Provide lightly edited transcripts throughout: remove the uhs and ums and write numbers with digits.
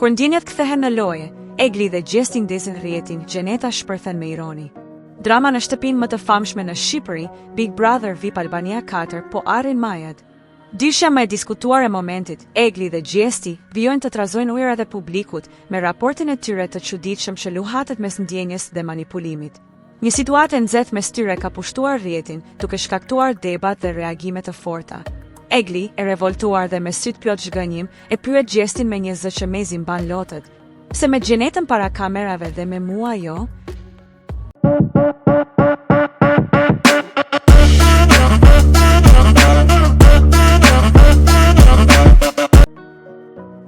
Kur ndjenjat kthehen në loje, Egli dhe Gjesti ndesin rrjetin, Gjeneta shpërthen me ironi. Drama në shtëpinë më të famshme në Shqipëri, Big Brother VIP Albania 4, po arrin majat. Dysha më e diskutuar e momentit, Egli dhe Gjesti vijojnë të trazojnë ujërat e publikut me raportin e tyre të çuditshëm që luhatet mes ndjenjes dhe manipulimit. Një situatë e nxehtë mes tyre ka pushtuar rrjetin, duke shkaktuar debat dhe reagime të forta. Egli, e revoltuar dhe me syt plot zhgënjim, e pyet Gjestin me një zë që mezi mban lotët. Pse me Gjenetën para kamerave dhe me mua jo?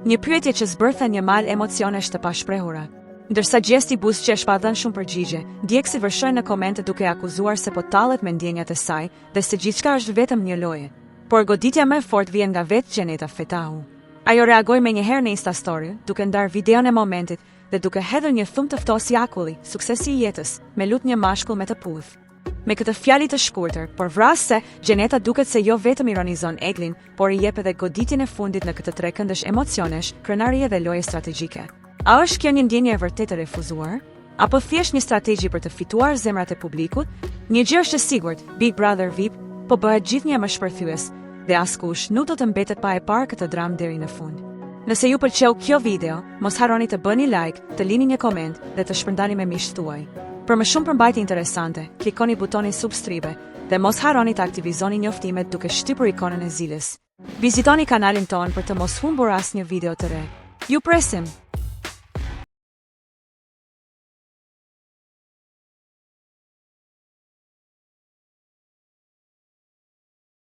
Një pyetje që zbërthen një mal emocionesh të pashprehura. Ndërsa Gjesti buzëqesh pa dhënë shumë përgjigje, ndjekësi vërshojnë në komente duke akuzuar se po tallet me ndjenjat e saj dhe se gjithçka është vetëm një loje. Por goditja më e fortë vjen nga vetë Gjeneta Fetahu. Ajo reagoi menjëherë në Insta Story, duke ndarë videon e momentit dhe duke hedhur një thumë të ftohtë si akulli, suksesi i jetës, me lut një mashkull me të puth. Me këtë fjalë të shkurtër, por vrasëse, Gjeneta duket se jo vetëm ironizon Eglin, por i jep edhe goditjen e fundit në këtë trekëndësh emocionesh, krenarie dhe loje strategjike. A është kjo një ndjenjë e vërtetë e refuzuar? Apo thjesht një strategji për të fituar zemrat e publikut? Një gjë është e sigurt, Big Brother VIP po bëhet gjithnjë më shpërthyes, dhe askush nuk do të mbetet pa e parë këtë dramë deri në fund. Nëse ju pëlqeu kjo video, mos harroni të bëni like, të lini një koment dhe të shpërndani me miqtë tuaj. Për më shumë përmbajtje interesante, klikoni butonin subscribe dhe mos harroni të aktivizoni njoftimet duke shtypur ikonën e zilës. Vizitoni kanalin ton për të mos humbur asnjë video të re. Ju presim!